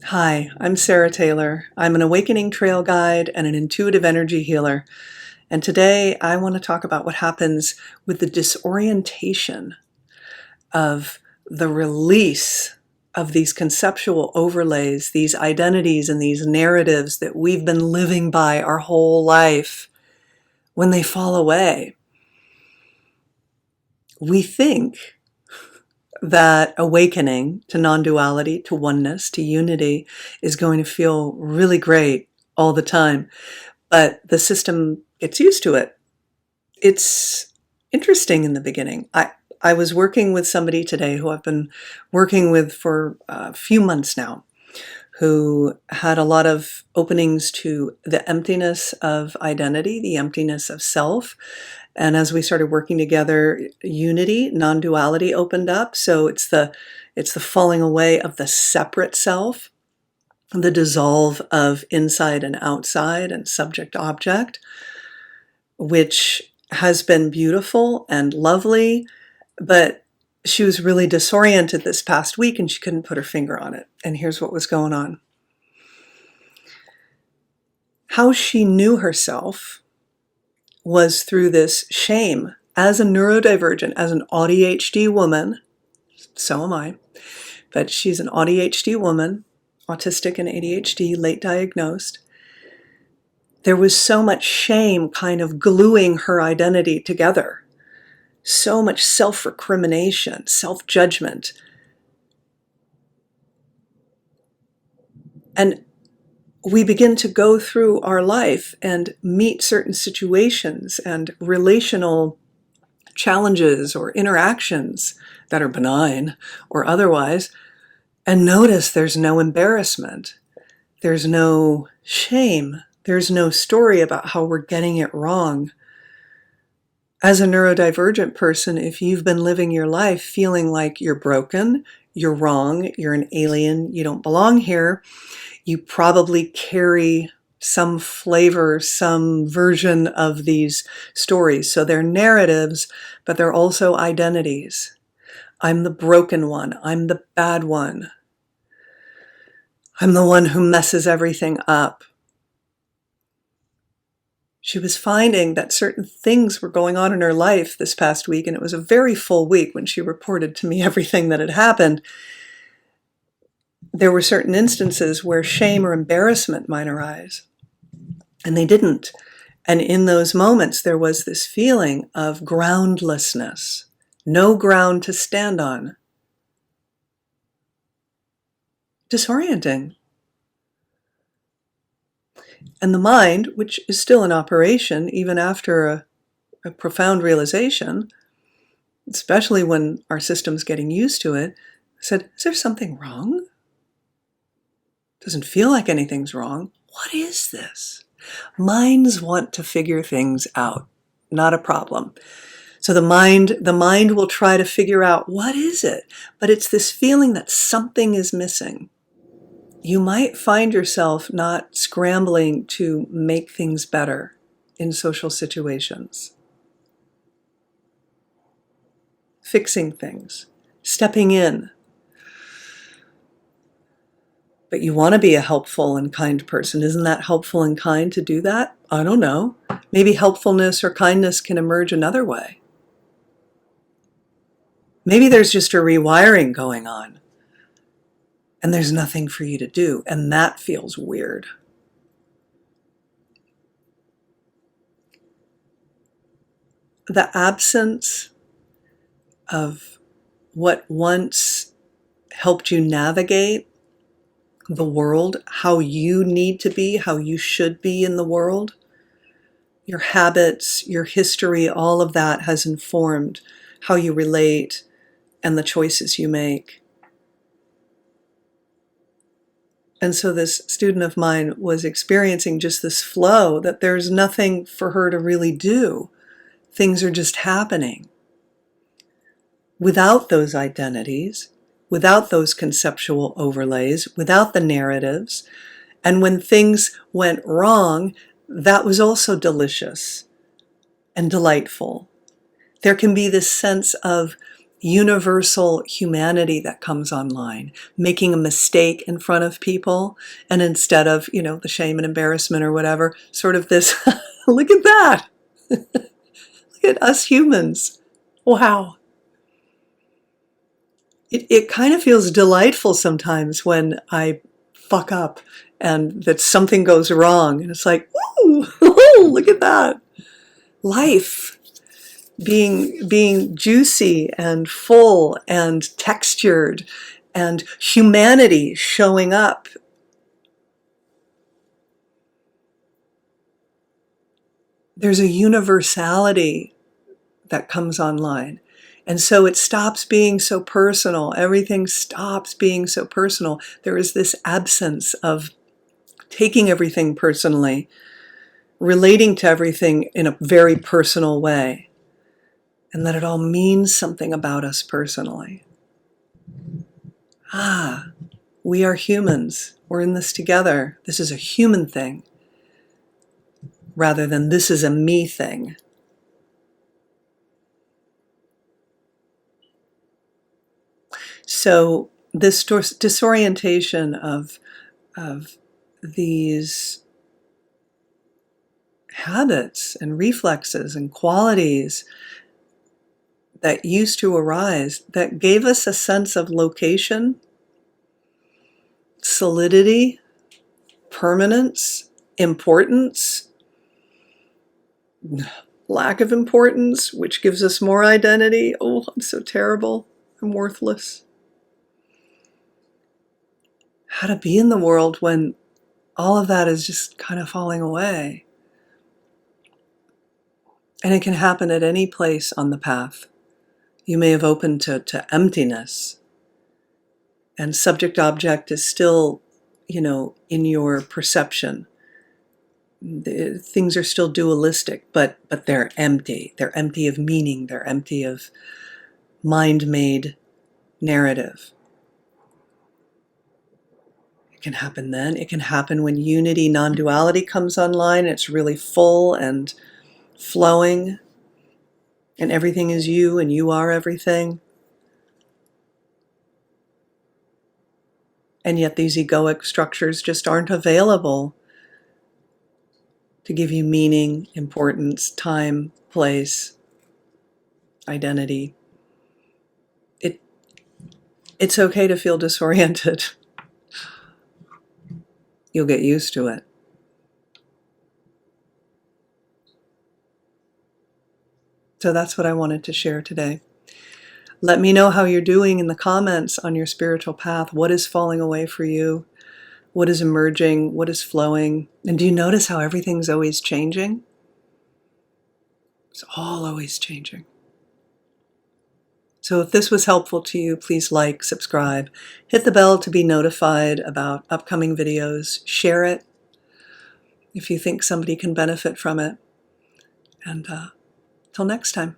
Hi, I'm Sarah Taylor. I'm an awakening trail guide and an intuitive energy healer. And today I want to talk about what happens with the disorientation of the release of these conceptual overlays, these identities and these narratives that we've been living by our whole life when they fall away. We think that awakening to non-duality, to oneness, to unity is going to feel really great all the time. But the system gets used to it. It's interesting in the beginning. I was working with somebody today who I've been working with for a few months now, who had a lot of openings to the emptiness of identity, the emptiness of self. And as we started working together, unity, non-duality opened up. So it's the falling away of the separate self, the dissolve of inside and outside and subject object, which has been beautiful and lovely, but she was really disoriented this past week and she couldn't put her finger on it. And here's what was going on. How she knew herself was through this shame. As a neurodivergent, as an AuDHD woman, so am I, but she's an AuDHD woman, autistic and ADHD, late diagnosed. There was so much shame kind of gluing her identity together. So much self-recrimination, self-judgment. And we begin to go through our life and meet certain situations and relational challenges or interactions that are benign or otherwise, and notice there's no embarrassment. There's no shame. There's no story about how we're getting it wrong. As a neurodivergent person, if you've been living your life feeling like you're broken, you're wrong, you're an alien, you don't belong here, you probably carry some flavor, some version of these stories. So they're narratives, but they're also identities. I'm the broken one. I'm the bad one. I'm the one who messes everything up. She was finding that certain things were going on in her life this past week, and it was a very full week when she reported to me everything that had happened. There were certain instances where shame or embarrassment might arise, and they didn't. And in those moments, there was this feeling of groundlessness, no ground to stand on. Disorienting. And the mind, which is still in operation even after a profound realization, especially when our system's getting used to it, said, is there something wrong? Doesn't feel like anything's wrong. What is this? Minds want to figure things out, not a problem. So the mind will try to figure out what is it, but it's this feeling that something is missing. You might find yourself not scrambling to make things better in social situations, fixing things, stepping in. But you want to be a helpful and kind person. Isn't that helpful and kind to do that? I don't know. Maybe helpfulness or kindness can emerge another way. Maybe there's just a rewiring going on and there's nothing for you to do, and that feels weird. The absence of what once helped you navigate the world, how you need to be, how you should be in the world, your habits, your history, all of that has informed how you relate and the choices you make. And so this student of mine was experiencing just this flow that there's nothing for her to really do. Things are just happening. Without those identities, without those conceptual overlays, without the narratives. And when things went wrong, that was also delicious and delightful. There can be this sense of universal humanity that comes online, making a mistake in front of people, and instead of, the shame and embarrassment or whatever, sort of this, look at that. Look at us humans. Wow. It kind of feels delightful sometimes when I fuck up and that something goes wrong. And it's like, ooh, look at that. Life being juicy and full and textured, and humanity showing up. There's a universality that comes online. And so it stops being so personal. Everything stops being so personal. There is this absence of taking everything personally, relating to everything in a very personal way, and that it all means something about us personally. We are humans. We're in this together. This is a human thing, rather than this is a me thing. So this disorientation of these habits and reflexes and qualities that used to arise, that gave us a sense of location, solidity, permanence, importance, lack of importance, which gives us more identity. Oh, I'm so terrible. I'm worthless. How to be in the world when all of that is just kind of falling away. And it can happen at any place on the path. You may have opened to emptiness, and subject-object is still, in your perception. Things are still dualistic, but they're empty. They're empty of meaning. They're empty of mind-made narrative. It can happen then. It can happen when unity, non-duality comes online. It's really full and flowing, and everything is you and you are everything. And yet these egoic structures just aren't available to give you meaning, importance, time, place, identity. It's okay to feel disoriented. You'll get used to it. So that's what I wanted to share today. Let me know how you're doing in the comments on your spiritual path. What is falling away for you? What is emerging? What is flowing? And do you notice how everything's always changing? It's all always changing. So if this was helpful to you, please like, subscribe, hit the bell to be notified about upcoming videos, share it if you think somebody can benefit from it. And till next time.